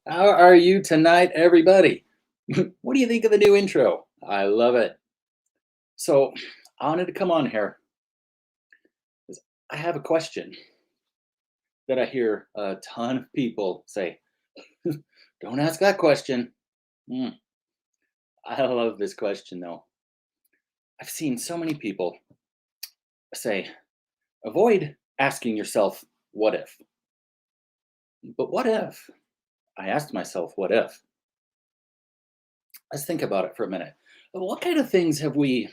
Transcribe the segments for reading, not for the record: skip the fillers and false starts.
How are you tonight, everybody? What do you think of the new intro? I love it. So, I wanted to come on here 'cause I have a question that I hear a ton of people say, don't ask that question. Hmm, I love this question though. I've seen so many people say, avoid asking yourself, what if? But what if? I asked myself, what if? Let's think about it for a minute. What kind of things have we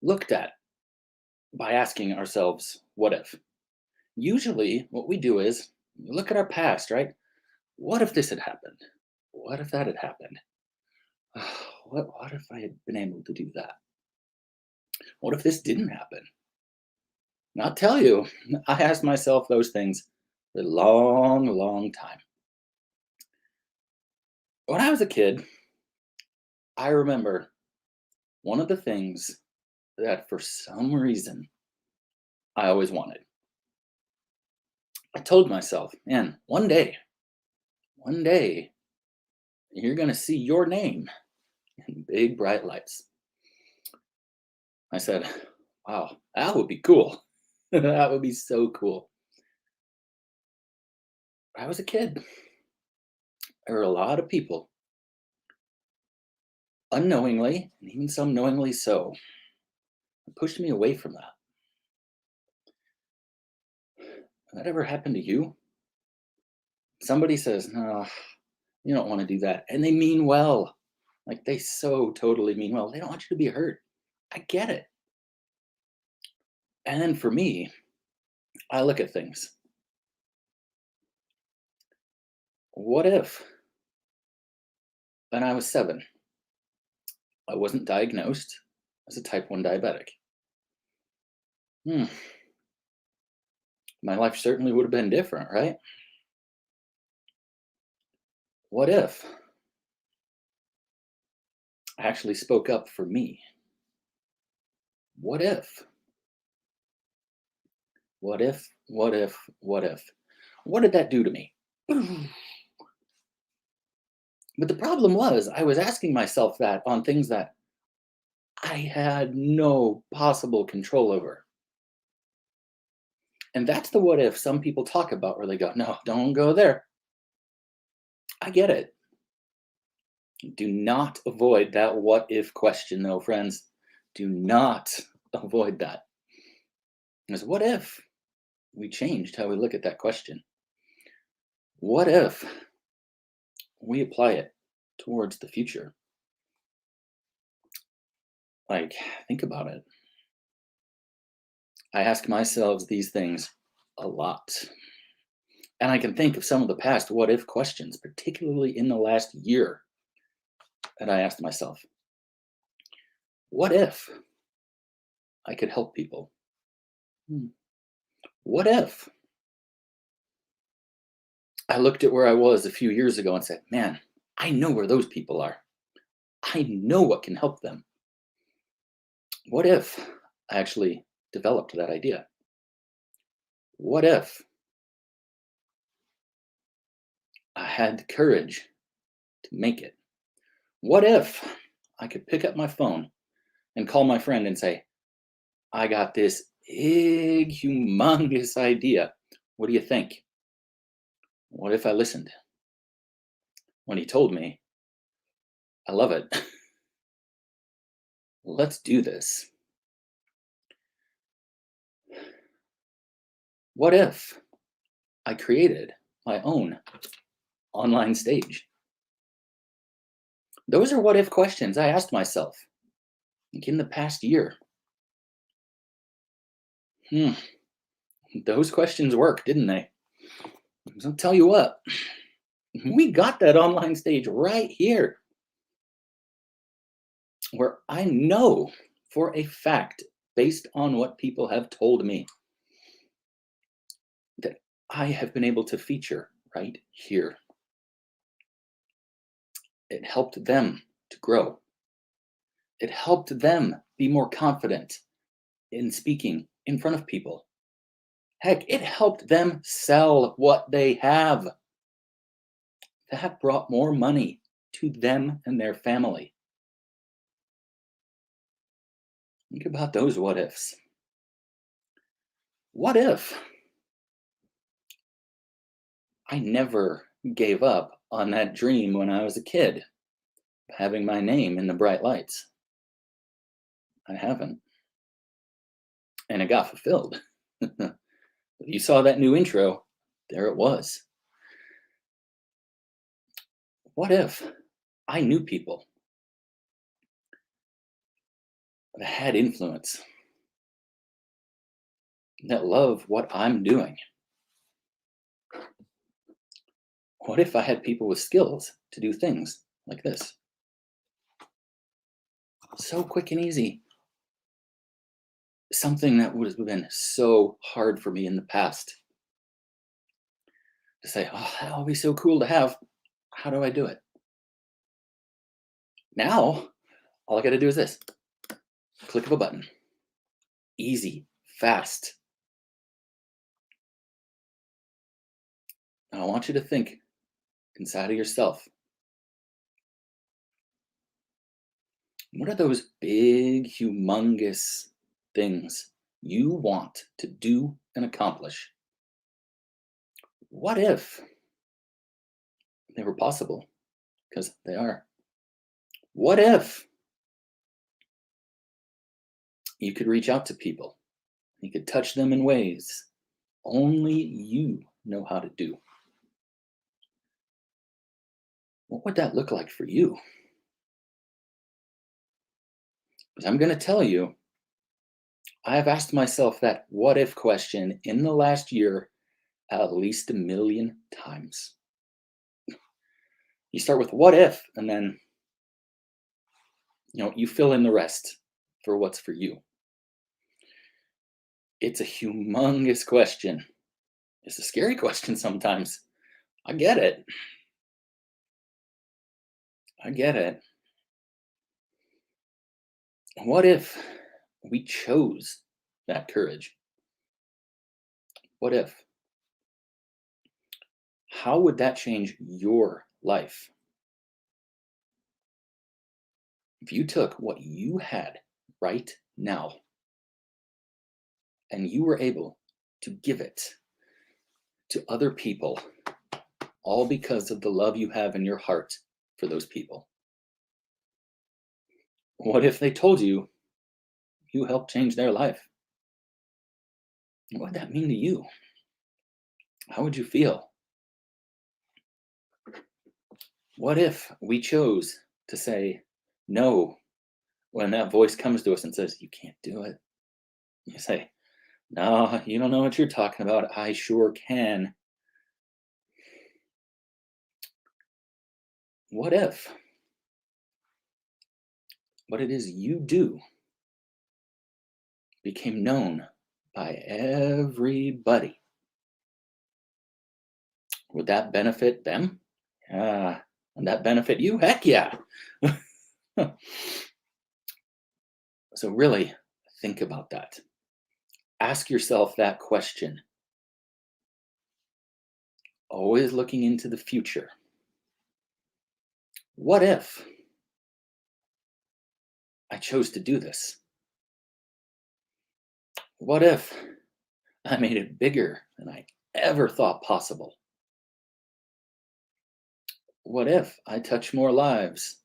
looked at by asking ourselves, what if? Usually, what we do is we look at our past, right? What if this had happened? What if that had happened? What if I had been able to do that? What if this didn't happen? And I'll tell you, I asked myself those things for a long, long time. When I was a kid, I remember one of the things that for some reason I always wanted. I told myself, man, one day, you're going to see your name in big bright lights. I said, wow, that would be cool. That would be so cool. I was a kid. There were a lot of people, unknowingly, and even some knowingly so, pushed me away from that. That ever happened to you? Somebody says, no, you don't want to do that. And they mean well. Like they so totally mean well. They don't want you to be hurt. I get it. And then for me, I look at things. What if, when I was 7, I wasn't diagnosed as a type 1 diabetic? Hmm, my life certainly would have been different, right? What if I actually spoke up for me? What if? What if? What if? What if? What did that do to me? But the problem was, I was asking myself that on things that I had no possible control over. And that's the what if some people talk about where they go, no, don't go there. I get it. Do not avoid that what if question, though, friends. Do not avoid that. Because what if we changed how we look at that question? What if we apply it towards the future? Like, think about it. I ask myself these things a lot. And I can think of some of the past what if questions, particularly in the last year, that I asked myself. What if I could help people? Hmm. What if I looked at where I was a few years ago and said, man, I know where those people are. I know what can help them. What if I actually developed that idea? What if I had the courage to make it? What if I could pick up my phone and call my friend and say, I got this big, humongous idea. What do you think? What if I listened? When he told me, I love it. Let's do this. What if I created my own online stage? Those are what if questions I asked myself like in the past year. Hmm, those questions work, didn't they? So I'll tell you what, we got that online stage right here where I know for a fact, based on what people have told me, that I have been able to feature right here. It helped them to grow. It helped them be more confident in speaking in front of people. Heck, it helped them sell what they have. that brought more money to them and their family. Think about those what ifs. What if I never gave up on that dream when I was a kid, having my name in the bright lights? I haven't. And it got fulfilled. You saw that new intro, there it was. What if I knew people that had influence, that love what I'm doing? What if I had people with skills to do things like this? So quick and easy. Something that would have been so hard for me in the past to say, oh, that would be so cool to have. How do I do it? Now, all I got to do is this click of a button. Easy, fast. Now, I want you to think inside of yourself. What are those big, humongous things you want to do and accomplish? What if they were possible? Because they are. What if you could reach out to people? You could touch them in ways only you know how to do. What would that look like for you? Because I'm going to tell you, I have asked myself that what if question in the last year at least 1,000,000 times. You start with what if, and then you fill in the rest for what's for you. It's a humongous question. It's a scary question sometimes. I get it. I get it. What if we chose that courage? What if? How would that change your life? If you took what you had right now and you were able to give it to other people, all because of the love you have in your heart for those people. What if they told you you helped change their life? What would that mean to you? How would you feel? What if we chose to say no when that voice comes to us and says, you can't do it? You say, no, you don't know what you're talking about. I sure can. What if what it is you do became known by everybody? Would that benefit them? And that benefit you? Heck yeah. So really think about that. Ask yourself that question. Always looking into the future. What if I chose to do this? What if I made it bigger than I ever thought possible? What if I touched more lives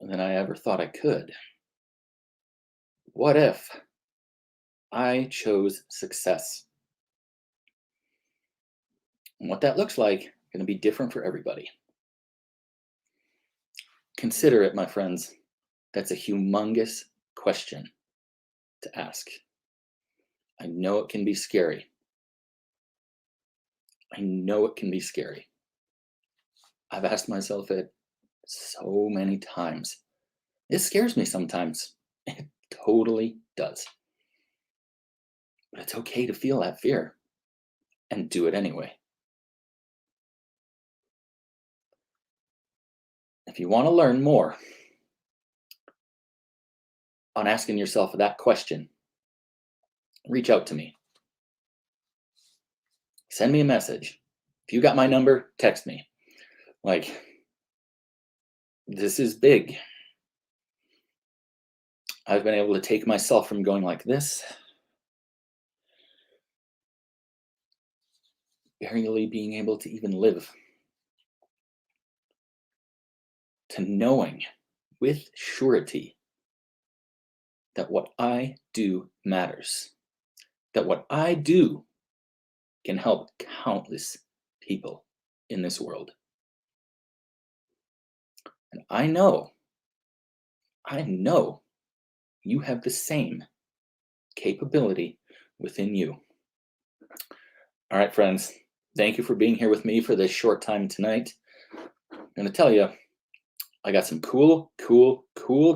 than I ever thought I could? What if I chose success? And what that looks like is going to be different for everybody. Consider it, my friends. That's a humongous question to ask. I know it can be scary. I know it can be scary. I've asked myself it so many times. It scares me sometimes. It totally does. But it's okay to feel that fear and do it anyway. If you want to learn more on asking yourself that question, reach out to me. Send me a message. If you got my number, text me. Like, this is big. I've been able to take myself from going like this, barely being able to even live, to knowing with surety that what I do matters, that what I do can help countless people in this world. And I know you have the same capability within you. All right, friends, thank you for being here with me for this short time tonight. I'm going to tell you, I got some cool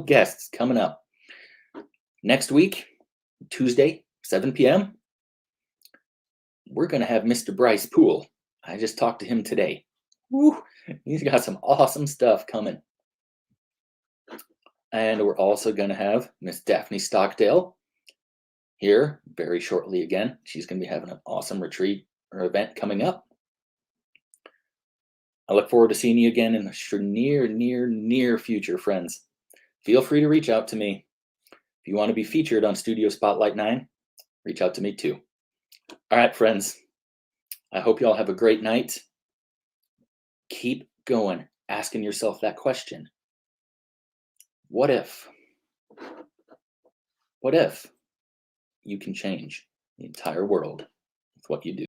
guests coming up. Next week, Tuesday, 7 p.m., we're going to have Mr. Bryce Poole. I just talked to him today. Woo, he's got some awesome stuff coming. And we're also going to have Miss Daphne Stockdale here very shortly again. She's going to be having an awesome retreat or event coming up. I look forward to seeing you again in the near future, friends. Feel free to reach out to me. If you want to be featured on Studio Spotlight 9, reach out to me too. All right, friends. I hope you all have a great night. Keep going, asking yourself that question. What if you can change the entire world with what you do?